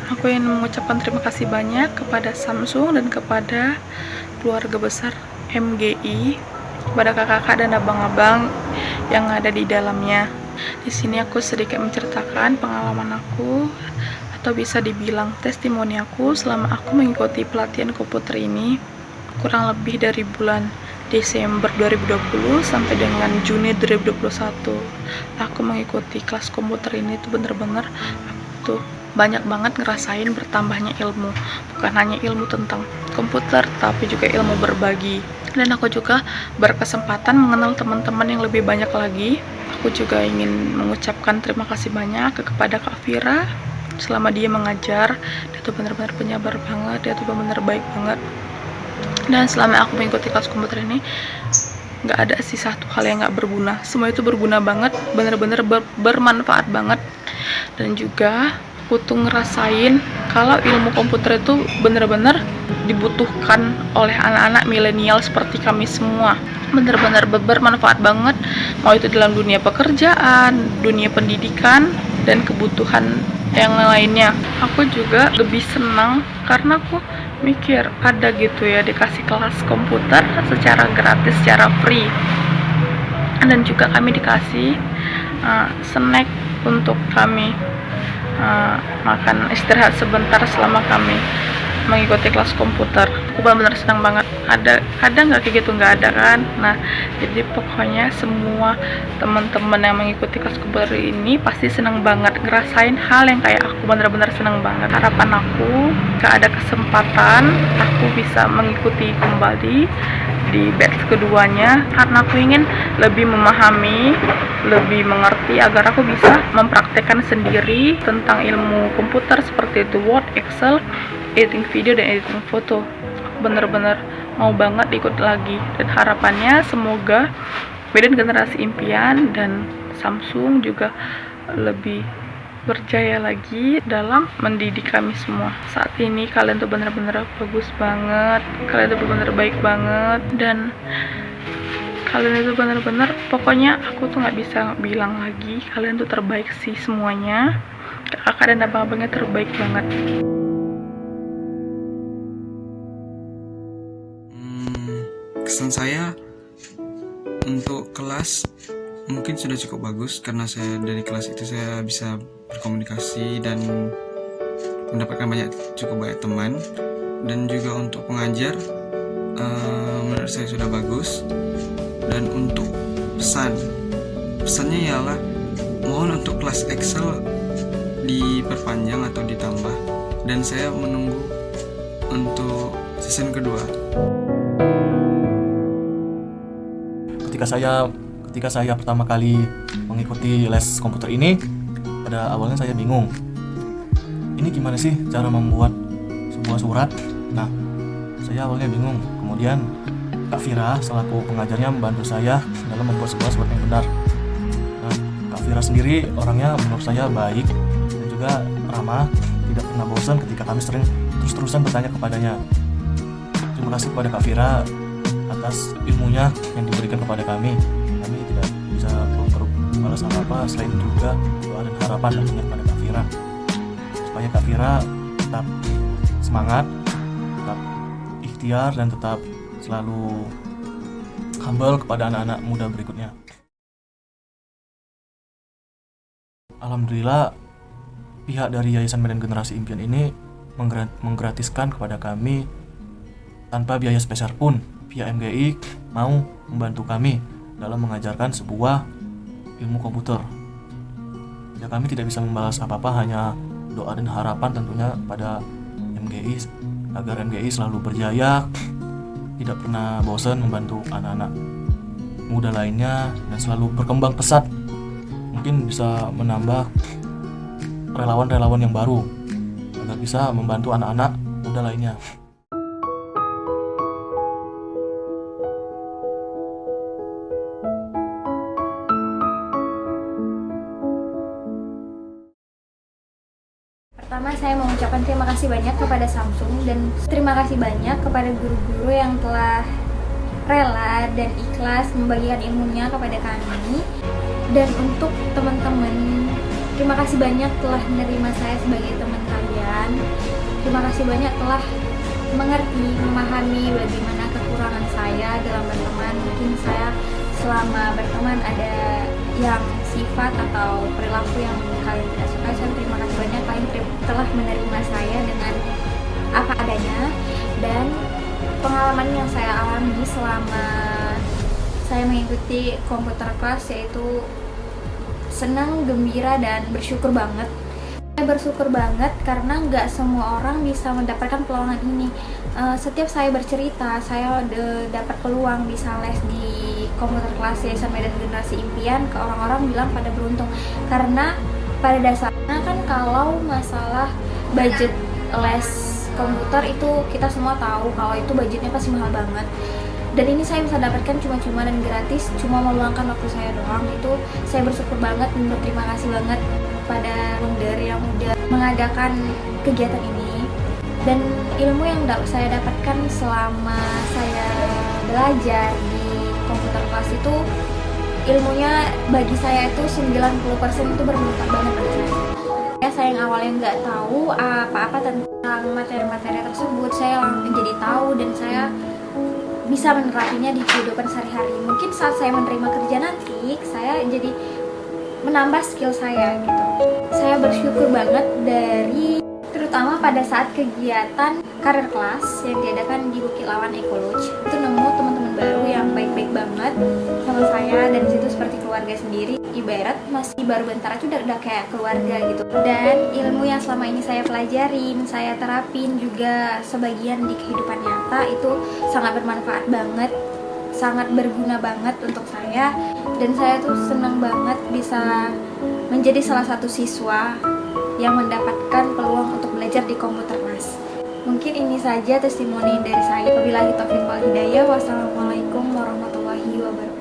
Aku ingin mengucapkan terima kasih banyak kepada Samsung dan kepada keluarga besar MGI, kepada kakak-kakak dan abang-abang yang ada di dalamnya. Di sini aku sedikit menceritakan pengalaman aku, atau bisa dibilang testimoni aku selama aku mengikuti pelatihan komputer ini kurang lebih dari bulan Desember 2020 sampai dengan Juni 2021. Aku mengikuti kelas komputer ini tuh bener-bener tuh banyak banget ngerasain bertambahnya ilmu, bukan hanya ilmu tentang komputer tapi juga ilmu berbagi. Dan aku juga berkesempatan mengenal teman-teman yang lebih banyak lagi. Aku juga ingin mengucapkan terima kasih banyak kepada Kak Vira selama dia mengajar. Dia tuh benar-benar penyabar banget, dia tuh benar-benar baik banget. Dan selama aku mengikuti kelas komputer ini nggak ada sih satu hal yang nggak berguna. Semua itu berguna banget, bener-bener bermanfaat banget. Dan juga aku tuh ngerasain kalau ilmu komputer itu bener-bener dibutuhkan oleh anak-anak milenial seperti kami semua. Bener-bener bermanfaat banget, mau itu dalam dunia pekerjaan, dunia pendidikan, dan kebutuhan yang lainnya. Aku juga lebih senang karena aku mikir ada gitu ya dikasih kelas komputer secara gratis, secara free. Dan juga kami dikasih snack untuk kami makan istirahat sebentar selama kami mengikuti kelas komputer. Aku benar-benar senang banget. Ada nggak kayak gitu? Nggak ada kan? Nah, jadi pokoknya semua teman-teman yang mengikuti kelas komputer ini pasti senang banget ngerasain hal yang kayak aku. Benar-benar senang banget. Harapan aku jika ada kesempatan aku bisa mengikuti kembali di batch keduanya, karena aku ingin lebih memahami, lebih mengerti agar aku bisa mempraktekkan sendiri tentang ilmu komputer seperti itu Word, Excel, editing video dan editing foto. Aku bener-bener mau banget ikut lagi, dan harapannya semoga Medan Generasi Impian dan Samsung juga lebih berjaya lagi dalam mendidik kami semua. Saat ini kalian tuh bener-bener bagus banget, kalian tuh bener-bener baik banget, dan kalian itu bener-bener, pokoknya aku tuh nggak bisa bilang lagi, kalian tuh terbaik sih semuanya. Kakak dan abang-abangnya terbaik banget. Kesan saya untuk kelas mungkin sudah cukup bagus, karena saya dari kelas itu saya bisa berkomunikasi dan mendapatkan cukup banyak teman. Dan juga untuk pengajar menurut saya sudah bagus. Dan untuk pesannya ialah mohon untuk kelas Excel diperpanjang atau ditambah, dan saya menunggu untuk season kedua. Ketika saya pertama kali mengikuti les komputer ini, pada awalnya saya bingung. Ini gimana sih cara membuat sebuah surat? Nah, saya awalnya bingung. Kemudian Kak Vira selaku pengajarnya membantu saya dalam membuat sebuah surat yang benar. Nah, Kak Vira sendiri orangnya menurut saya baik dan juga ramah, tidak pernah bosan ketika kami sering terus-terusan bertanya kepadanya. Terima kasih kepada Kak Vira atas ilmunya yang diberikan kepada kami. Kami tidak bisa balas apa-apa selain juga doa dan harapan tentunya kepada Kak Vira, supaya Kak Vira tetap semangat, tetap ikhtiar, dan tetap selalu humble kepada anak-anak muda berikutnya. Alhamdulillah, pihak dari Yayasan Medan Generasi Impian ini menggratiskan kepada kami tanpa biaya spesial pun. Pihak MGI mau membantu kami dalam mengajarkan sebuah ilmu komputer. Ya, kami tidak bisa membalas apa-apa, hanya doa dan harapan tentunya pada MGI agar MGI selalu berjaya, tidak pernah bosan membantu anak-anak muda lainnya, dan selalu berkembang pesat. Mungkin bisa menambah relawan-relawan yang baru agar bisa membantu anak-anak muda lainnya. Pertama, saya mau mengucapkan terima kasih banyak kepada Samsung, dan terima kasih banyak kepada guru-guru yang telah rela dan ikhlas membagikan ilmunya kepada kami. Dan untuk teman-teman, terima kasih banyak telah menerima saya sebagai teman kalian. terima kasih banyak telah mengerti, memahami bagaimana kekurangan saya dalam berteman. Mungkin saya selama berteman ada yang sifat atau perilaku yang kalian tidak suka. Saya terima kasih banyak kalian telah menerima saya dengan apa adanya, dan pengalaman yang saya alami selama saya mengikuti komputer kelas yaitu senang, gembira, dan bersyukur banget. Saya bersyukur banget karena nggak semua orang bisa mendapatkan peluang ini. Setiap saya bercerita, saya dapat peluang bisa les di komputer kelas Yayasan Medan Generasi Impian, ke orang-orang bilang pada beruntung. Karena pada dasarnya kan kalau masalah budget les komputer itu kita semua tahu kalau itu budgetnya pasti mahal banget. Dan ini saya bisa dapatkan cuma-cuma dan gratis, cuma meluangkan waktu saya doang. Itu saya bersyukur banget dan berterima kasih banget pada founder yang udah mengadakan kegiatan ini. Dan ilmu yang saya dapatkan selama saya belajar di komputer kelas itu, ilmunya bagi saya itu 90% itu bermanfaat banget bagi saya. Saya yang awalnya nggak tahu apa-apa tentang materi-materi tersebut, saya menjadi tahu dan saya bisa menerapinya di kehidupan sehari-hari. Mungkin saat saya menerima kerja nanti, saya jadi menambah skill saya gitu. Saya bersyukur banget terutama pada saat kegiatan karir kelas yang diadakan di Bukit Lawan Ekolodge. Itu nemu teman-teman baru yang baik-baik banget sama saya, dan disitu seperti keluarga sendiri. Ibarat masih baru bentar aja udah kayak keluarga gitu. Dan ilmu yang selama ini saya pelajarin, saya terapin juga sebagian di kehidupan nyata, itu sangat bermanfaat banget, sangat berguna banget untuk saya. Dan saya tuh senang banget bisa menjadi salah satu siswa yang mendapatkan peluang untuk belajar di komputer kelas. Mungkin ini saja testimoni dari saya. Wabillahi taufiq wal hidayah. Wassalamualaikum warahmatullahi wabarakatuh.